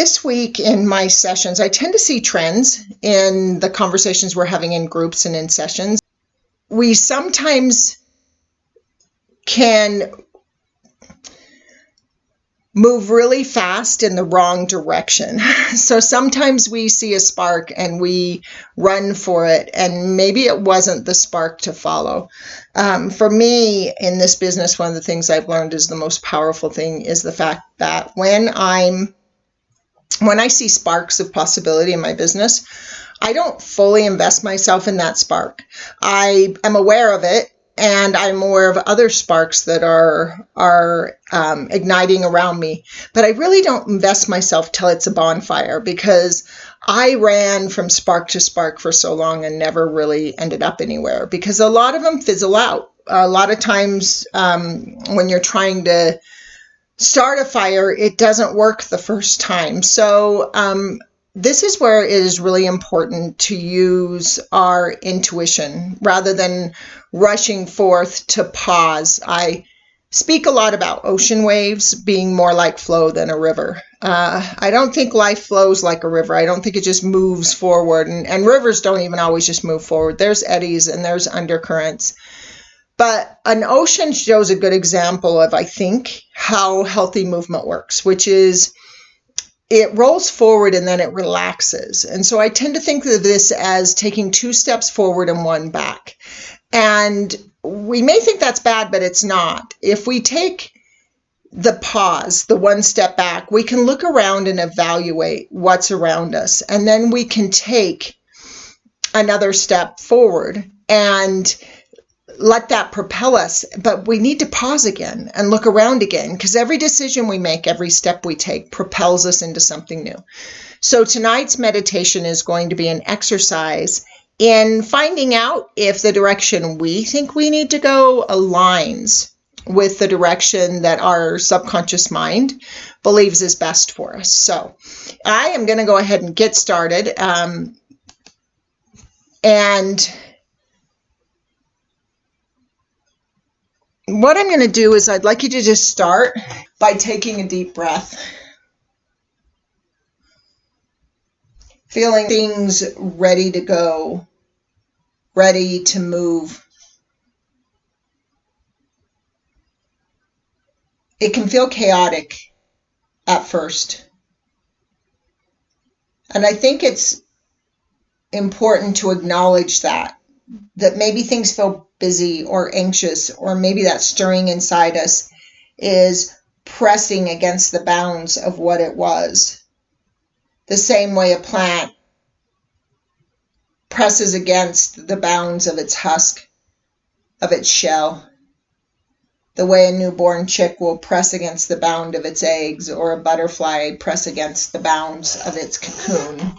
This week in my sessions, I tend to see trends in the conversations we're having in groups and in sessions. We sometimes can move really fast in the wrong direction. So sometimes we see a spark and we run for it, and maybe it wasn't the spark to follow. For me in this business, one of the things I've learned is the most powerful thing is the fact that when I see sparks of possibility in my business, I don't fully invest myself in that spark. I am aware of it, and I'm aware of other sparks that are igniting around me. But I really don't invest myself till it's a bonfire, because I ran from spark to spark for so long and never really ended up anywhere, because a lot of them fizzle out. A lot of times when you're trying to start a fire, it doesn't work the first time. So this is where it is really important to use our intuition rather than rushing forth to pause. I speak a lot about ocean waves being more like flow than a river. I don't think life flows like a river. I don't think it just moves forward. And rivers don't even always just move forward. There's eddies and there's undercurrents. But an ocean shows a good example of, I think, how healthy movement works, which is it rolls forward and then it relaxes. And so I tend to think of this as taking 2 steps forward and 1 back. And we may think that's bad, but it's not. If we take the pause, the 1 step back, we can look around and evaluate what's around us. And then we can take another step forward and let that propel us. But we need to pause again and look around again, because every decision we make, every step we take propels us into something new. So tonight's meditation is going to be an exercise in finding out if the direction we think we need to go aligns with the direction that our subconscious mind believes is best for us. So I am going to go ahead and get started. And what I'm going to do is I'd like you to just start by taking a deep breath. Feeling things ready to go, ready to move. It can feel chaotic at first. And I think it's important to acknowledge that maybe things feel busy or anxious, or maybe that stirring inside us is pressing against the bounds of what it was. The same way a plant presses against the bounds of its husk, of its shell. The way a newborn chick will press against the bound of its eggs, or a butterfly press against the bounds of its cocoon.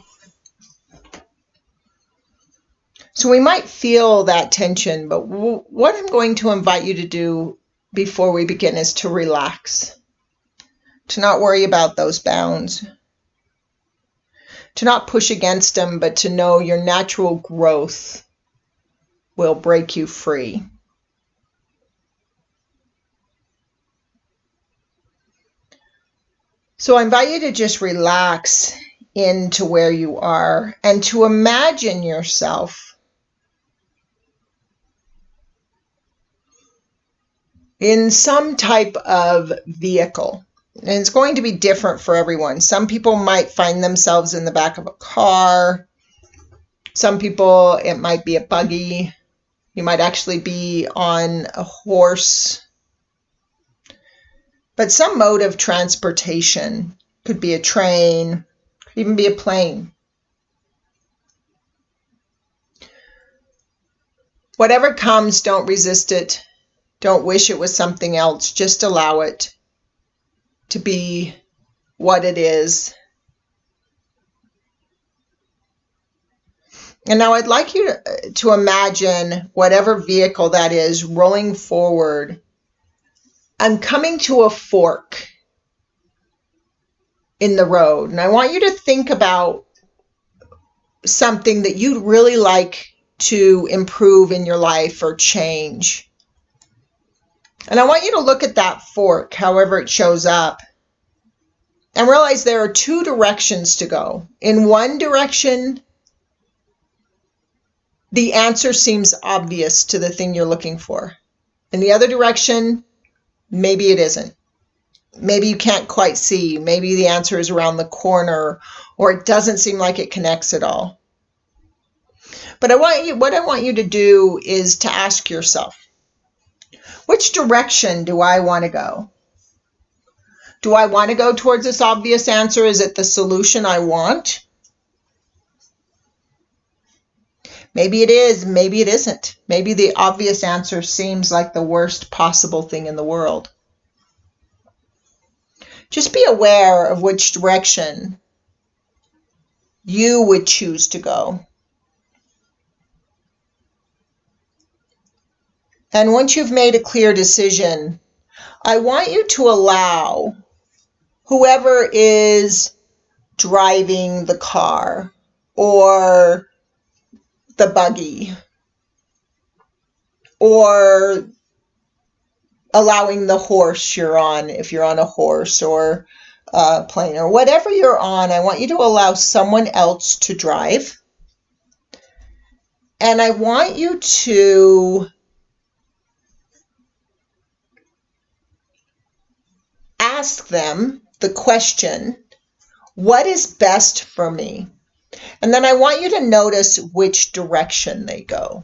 So we might feel that tension, but what I'm going to invite you to do before we begin is to relax, to not worry about those bounds, to not push against them, but to know your natural growth will break you free. So I invite you to just relax into where you are and to imagine yourself in some type of vehicle. And it's going to be different for everyone. Some people might find themselves in the back of a car. Some people, it might be a buggy. You might actually be on a horse. But some mode of transportation, could be a train, could even be a plane. Whatever comes, don't resist it. Don't wish it was something else. Just allow it to be what it is. And now I'd like you to imagine whatever vehicle that is rolling forward and coming to a fork in the road. And I want you to think about something that you'd really like to improve in your life or change. And I want you to look at that fork, however it shows up, And realize there are two directions to go. In one direction, the answer seems obvious to the thing you're looking for. In the other direction, maybe it isn't. Maybe you can't quite see. Maybe the answer is around the corner, or it doesn't seem like it connects at all. But what I want you to do is to ask yourself, which direction do I want to go? Do I want to go towards this obvious answer? Is it the solution I want? Maybe it is, maybe it isn't. Maybe the obvious answer seems like the worst possible thing in the world. Just be aware of which direction you would choose to go. And once you've made a clear decision, I want you to allow whoever is driving the car or the buggy or allowing the horse you're on, if you're on a horse or a plane or whatever you're on, I want you to allow someone else to drive. And I want you to ask them the question, what is best for me? And then I want you to notice which direction they go.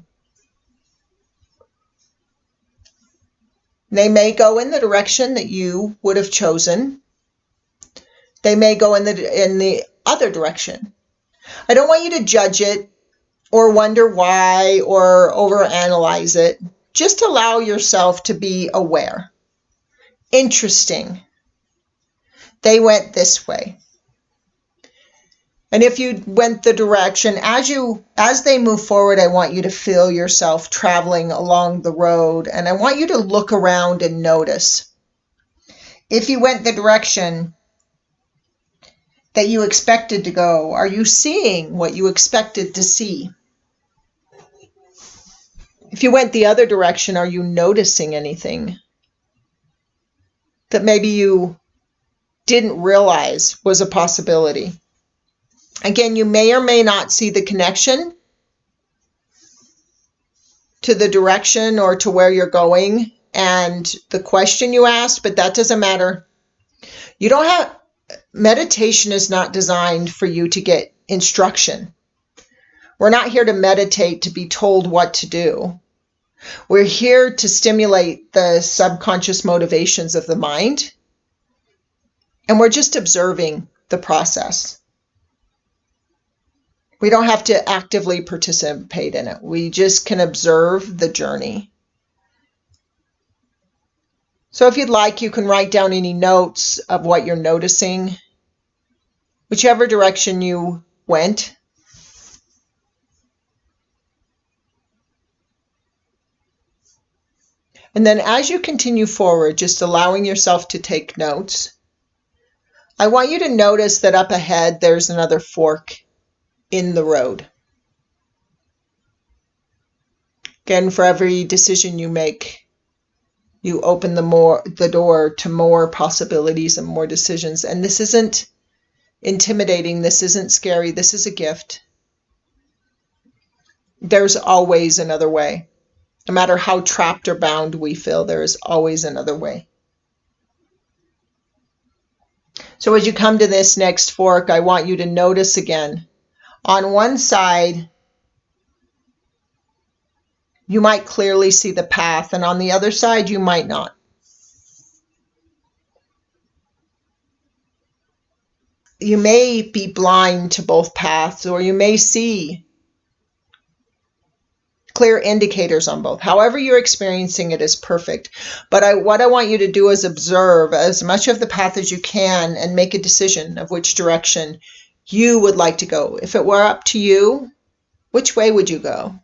They may go in the direction that you would have chosen. They may go in the other direction. I don't want you to judge it or wonder why or overanalyze it. Just allow yourself to be aware. Interesting. They went this way. And if you went the direction, as they move forward, I want you to feel yourself traveling along the road. And I want you to look around and notice. If you went the direction that you expected to go, are you seeing what you expected to see? If you went the other direction, are you noticing anything that maybe you didn't realize was a possibility? Again, you may or may not see the connection to the direction or to where you're going and the question you asked, but that doesn't matter. Meditation is not designed for you to get instruction. We're not here to meditate to be told what to do. We're here to stimulate the subconscious motivations of the mind, and we're just observing the process. We don't have to actively participate in it. We just can observe the journey. So if you'd like, you can write down any notes of what you're noticing, whichever direction you went. And then as you continue forward, just allowing yourself to take notes, I want you to notice that up ahead there's another fork in the road. Again, for every decision you make, you open the door to more possibilities and more decisions. And this isn't intimidating. This isn't scary. This is a gift. There's always another way. No matter how trapped or bound we feel, there is always another way. So as you come to this next fork, I want you to notice again. On one side, you might clearly see the path, and on the other side, you might not. You may be blind to both paths, or you may see clear indicators on both. However you're experiencing it is perfect. But what I want you to do is observe as much of the path as you can and make a decision of which direction you would like to go. If it were up to you, which way would you go?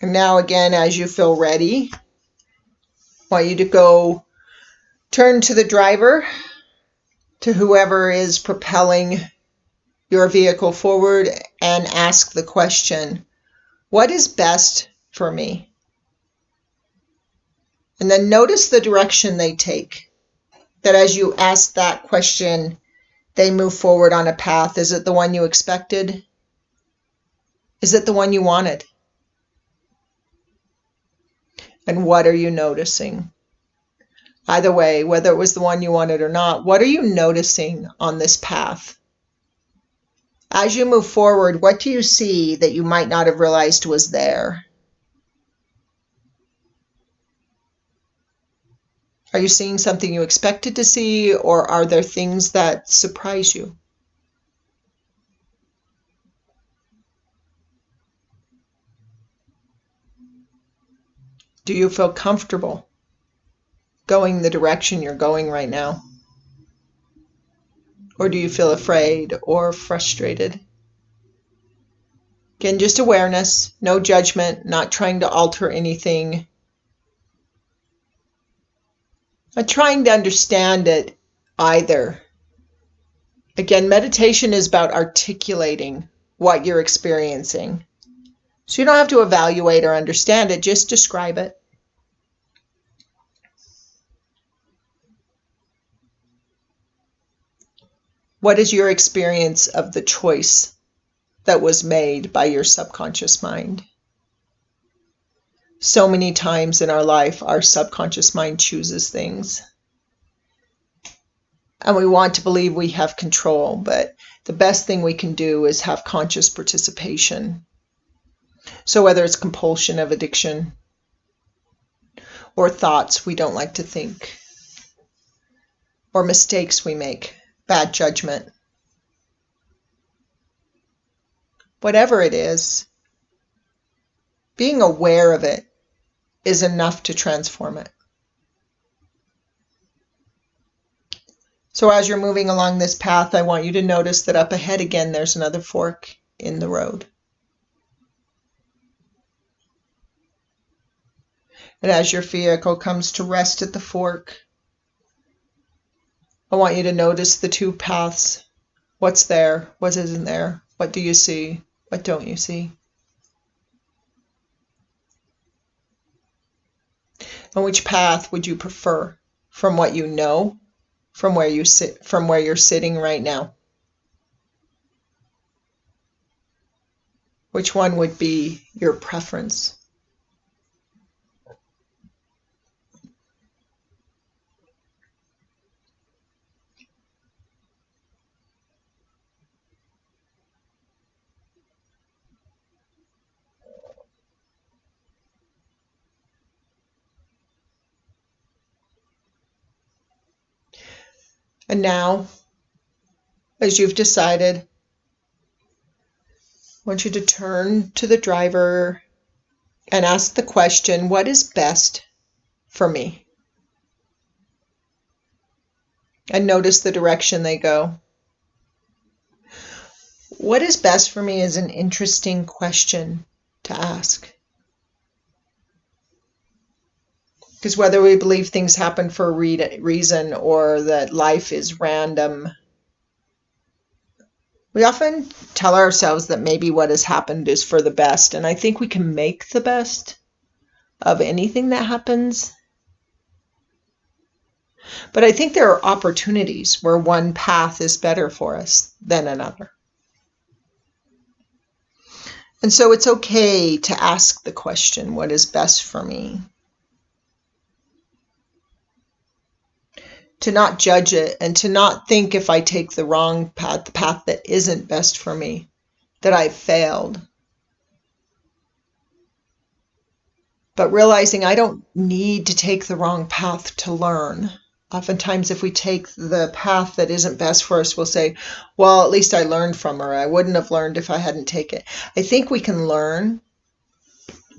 And now again, as you feel ready, I want you to go turn to the driver, to whoever is propelling your vehicle forward and ask the question, what is best for me? And then notice the direction they take. That as you ask that question, they move forward on a path. Is it the one you expected? Is it the one you wanted? And what are you noticing? Either way, whether it was the one you wanted or not, what are you noticing on this path? As you move forward, what do you see that you might not have realized was there? Are you seeing something you expected to see, or are there things that surprise you? Do you feel comfortable going the direction you're going right now? Or do you feel afraid or frustrated? Again, just awareness, no judgment, not trying to alter anything. Not trying to understand it either. Again, meditation is about articulating what you're experiencing. So you don't have to evaluate or understand it, just describe it. What is your experience of the choice that was made by your subconscious mind? So many times in our life, our subconscious mind chooses things. And we want to believe we have control, but the best thing we can do is have conscious participation. So whether it's compulsion of addiction or thoughts we don't like to think, or mistakes we make, bad judgment, whatever it is, being aware of it is enough to transform it. So as you're moving along this path, I want you to notice that up ahead again, there's another fork in the road. And as your vehicle comes to rest at the fork, I want you to notice the two paths. What's there? What isn't there? What do you see? What don't you see? And which path would you prefer from what you know, from where you sit, from where you're sitting right now? Which one would be your preference? And now, as you've decided, I want you to turn to the driver and ask the question, what is best for me? And notice the direction they go. What is best for me is an interesting question to ask. Because whether we believe things happen for a reason or that life is random, we often tell ourselves that maybe what has happened is for the best. And I think we can make the best of anything that happens. But I think there are opportunities where one path is better for us than another. And so it's okay to ask the question, what is best for me? To not judge it and to not think if I take the wrong path, the path that isn't best for me, that I've failed. But realizing I don't need to take the wrong path to learn. Oftentimes, if we take the path that isn't best for us, we'll say, well, at least I learned from her. I wouldn't have learned if I hadn't taken it. I think we can learn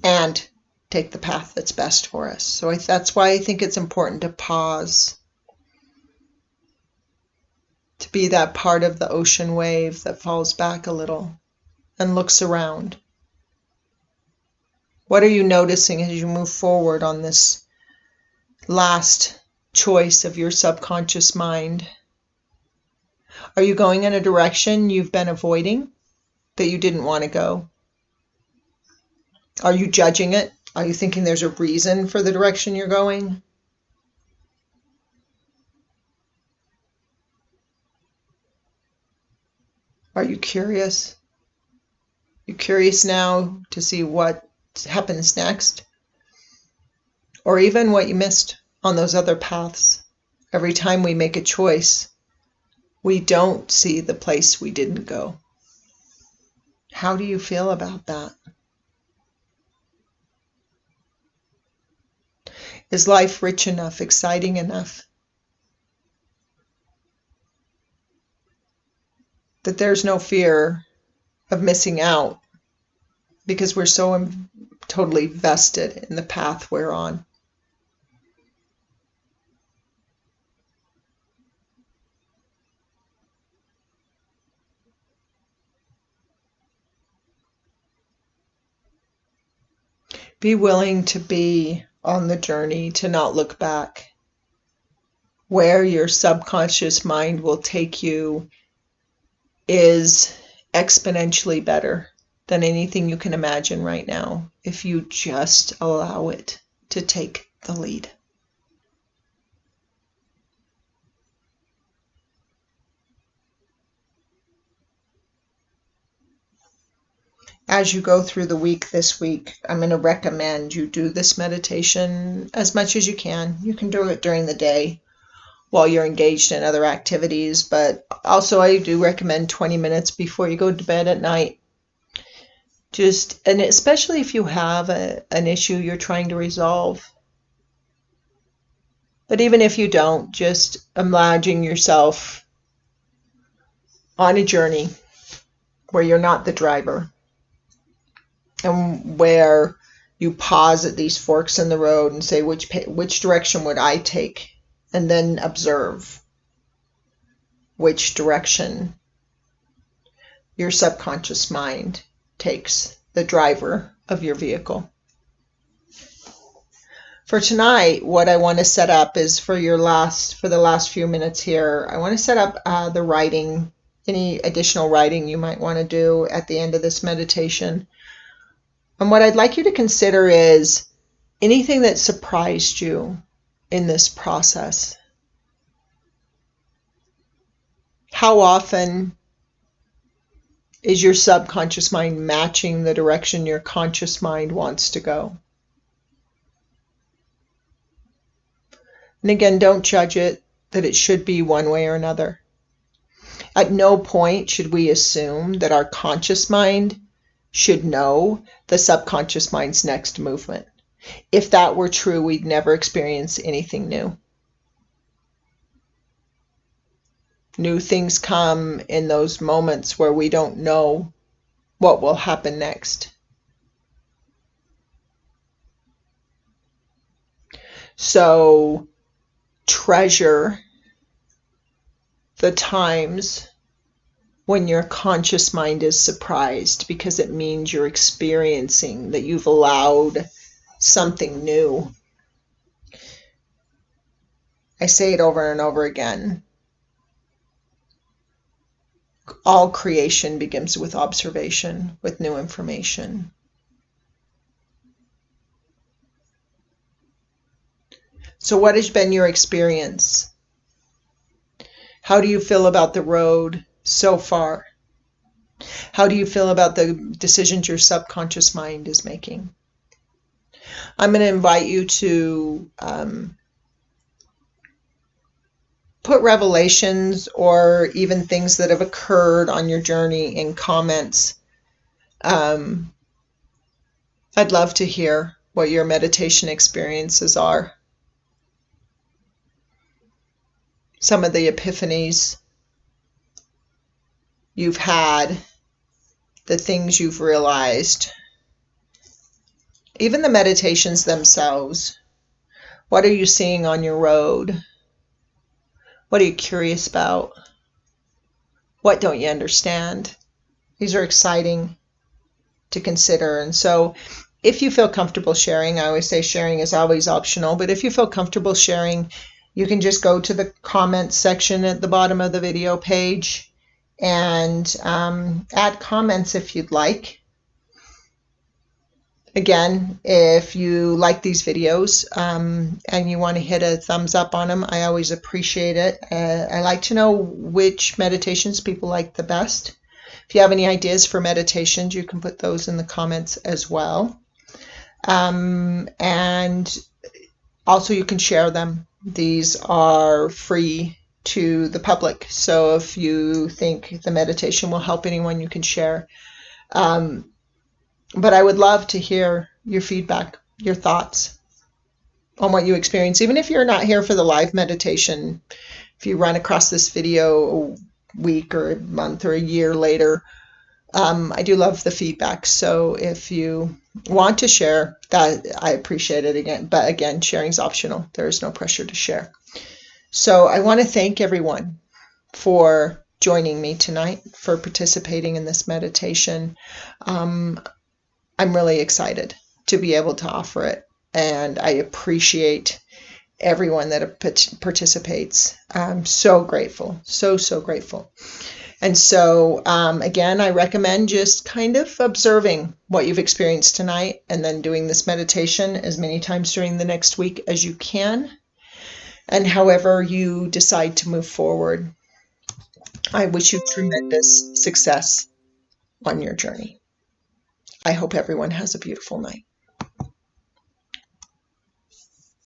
and take the path that's best for us. So that's why I think it's important to pause, to be that part of the ocean wave that falls back a little and looks around. What are you noticing as you move forward on this last choice of your subconscious mind? Are you going in a direction you've been avoiding that you didn't want to go? Are you judging it? Are you thinking there's a reason for the direction you're going? Are you curious? You curious now to see what happens next? Or even what you missed on those other paths? Every time we make a choice, we don't see the place we didn't go. How do you feel about that? Is life rich enough, exciting enough, that there's no fear of missing out because we're so totally vested in the path we're on? Be willing to be on the journey, to not look back. Where your subconscious mind will take you is exponentially better than anything you can imagine right now if you just allow it to take the lead. As you go through the week this week, I'm going to recommend you do this meditation as much as you can. You can do it during the day while you're engaged in other activities, but also I do recommend 20 minutes before you go to bed at night. And especially if you have an issue you're trying to resolve. But even if you don't, just imagine yourself on a journey where you're not the driver, and where you pause at these forks in the road and say, which direction would I take? And then observe which direction your subconscious mind takes, the driver of your vehicle. For tonight, what I want to set up is for the last few minutes here, I want to set up the writing, any additional writing you might want to do at the end of this meditation. And what I'd like you to consider is anything that surprised you in this process. How often is your subconscious mind matching the direction your conscious mind wants to go? And again, don't judge it that it should be one way or another. At no point should we assume that our conscious mind should know the subconscious mind's next movement. If that were true, we'd never experience anything new. New things come in those moments where we don't know what will happen next. So treasure the times when your conscious mind is surprised, because it means you're experiencing that you've allowed something new. I say it over and over again. All creation begins with observation, with new information. So what has been your experience? How do you feel about the road so far? How do you feel about the decisions your subconscious mind is making? I'm going to invite you to put revelations or even things that have occurred on your journey in comments. I'd love to hear what your meditation experiences are. Some of the epiphanies you've had, the things you've realized, even the meditations themselves. What are you seeing on your road? What are you curious about? What don't you understand? These are exciting to consider. And so if you feel comfortable sharing, I always say sharing is always optional, but if you feel comfortable sharing, you can just go to the comments section at the bottom of the video page and add comments if you'd like. Again, if you like these videos and you want to hit a thumbs up on them, I always appreciate it. I like to know which meditations people like the best. If you have any ideas for meditations, you can put those in the comments as well. And also you can share them. These are free to the public. So if you think the meditation will help anyone, you can share. But I would love to hear your feedback, your thoughts on what you experience. Even if you're not here for the live meditation, if you run across this video a week or a month or a year later, I do love the feedback. So if you want to share that, I appreciate it again. But again, sharing is optional. There is no pressure to share. So I want to thank everyone for joining me tonight, for participating in this meditation. I'm really excited to be able to offer it, and I appreciate everyone that participates. I'm so grateful, so grateful. And so, again, I recommend just kind of observing what you've experienced tonight and then doing this meditation as many times during the next week as you can. And however you decide to move forward, I wish you tremendous success on your journey. I hope everyone has a beautiful night.